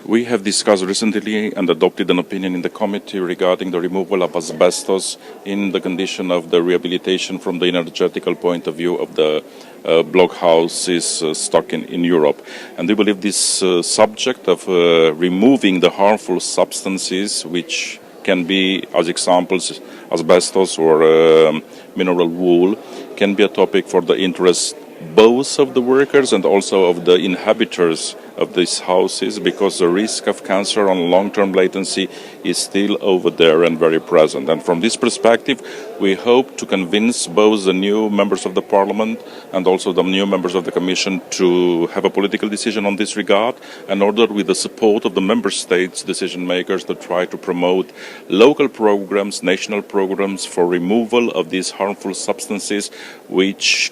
We have discussed recently and adopted an opinion in the committee regarding the removal of asbestos in the condition of the rehabilitation from the energetical point of view of the blockhouses stock in Europe. And we believe this subject of removing the harmful substances, which can be, as examples, asbestos or mineral wool, can be a topic for the interest both of the workers and also of the inhabitants of these houses, because the risk of cancer on long-term latency is still over there and very present. And from this perspective, we hope to convince both the new members of the Parliament and also the new members of the Commission to have a political decision on this regard, in order, with the support of the member states decision makers, to try to promote local programs, national programs for removal of these harmful substances, which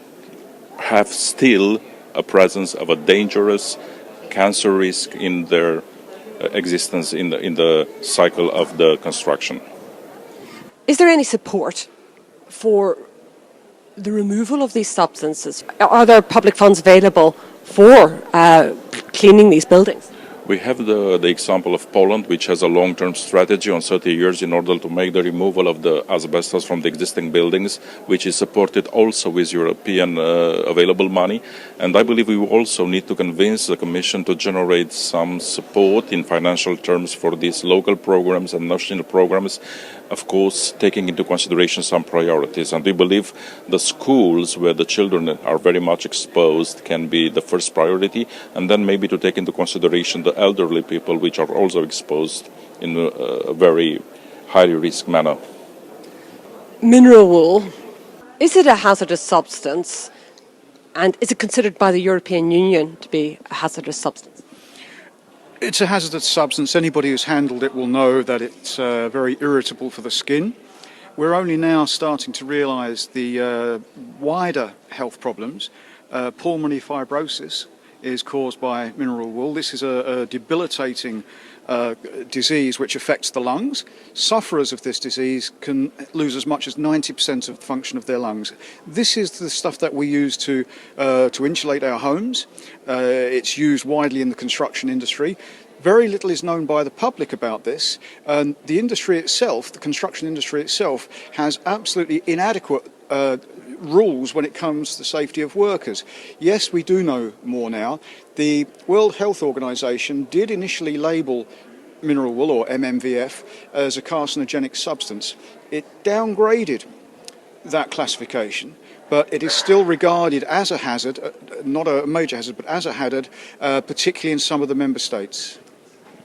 have still a presence of a dangerous cancer risk in their existence in the cycle of the construction. Is there any support for the removal of these substances? Are there public funds available for cleaning these buildings? We have the example of Poland, which has a long-term strategy on 30 years in order to make the removal of the asbestos from the existing buildings, which is supported also with European available money. And I believe we also need to convince the Commission to generate some support in financial terms for these local programs and national programs, of course, taking into consideration some priorities. And we believe the schools where the children are very much exposed can be the first priority, and then maybe to take into consideration the elderly people, which are also exposed in a very highly risk manner. Mineral wool, is it a hazardous substance, and is it considered by the European Union to be a hazardous substance? It's a hazardous substance. Anybody who's handled it will know that it's very irritable for the skin. We're only now starting to realise the wider health problems. Pulmonary fibrosis is caused by mineral wool. This is a debilitating disease which affects the lungs. Sufferers of this disease can lose as much as 90% of the function of their lungs. This is the stuff that we use to insulate our homes. It's used widely in the construction industry. Very little is known by the public about this. And the industry itself, the construction industry itself, has absolutely inadequate rules when it comes to the safety of workers. Yes, we do know more now. The World Health Organization did initially label mineral wool, or MMVF, as a carcinogenic substance. It downgraded that classification, but it is still regarded as a hazard, not a major hazard, but as a hazard, particularly in some of the member states.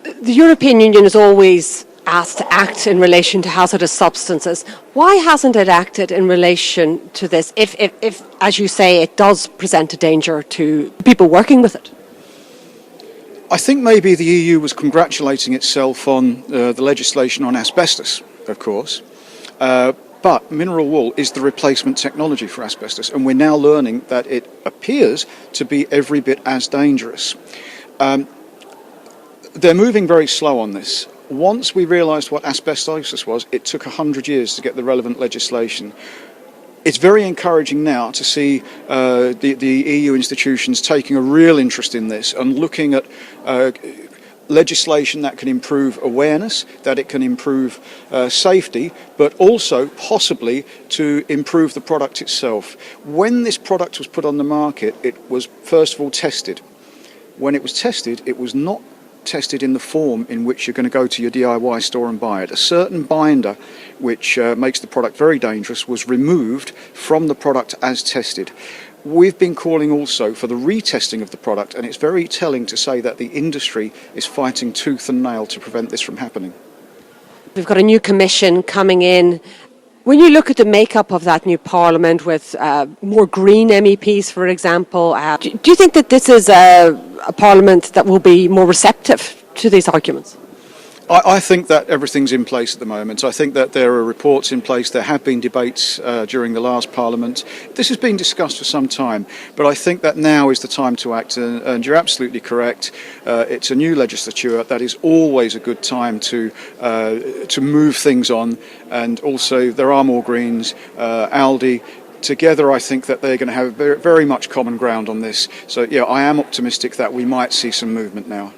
The European Union is always asked to act in relation to hazardous substances. Why hasn't it acted in relation to this, if as you say, it does present a danger to people working with it? I think maybe the EU was congratulating itself on the legislation on asbestos, of course. But mineral wool is the replacement technology for asbestos, and we're now learning that it appears to be every bit as dangerous. They're moving very slow on this. Once we realised what asbestosis was, it took 100 years to get the relevant legislation. It's very encouraging now to see the EU institutions taking a real interest in this and looking at legislation that can improve awareness, that it can improve safety, but also possibly to improve the product itself. When this product was put on the market, it was first of all tested. When it was tested, it was not tested in the form in which you're going to go to your DIY store and buy it. A certain binder, which makes the product very dangerous, was removed from the product as tested. We've been calling also for the retesting of the product, and it's very telling to say that the industry is fighting tooth and nail to prevent this from happening. We've got a new commission coming in. When you look at the makeup of that new parliament with more green MEPs, for example, do you think that this is a parliament that will be more receptive to these arguments? I think that everything's in place at the moment. I think that there are reports in place. There have been debates during the last Parliament. This has been discussed for some time, but I think that now is the time to act, and you're absolutely correct. It's a new legislature. That is always a good time to move things on, and also there are more Greens, ALDE. Together, I think that they're going to have very much common ground on this. So, yeah, I am optimistic that we might see some movement now.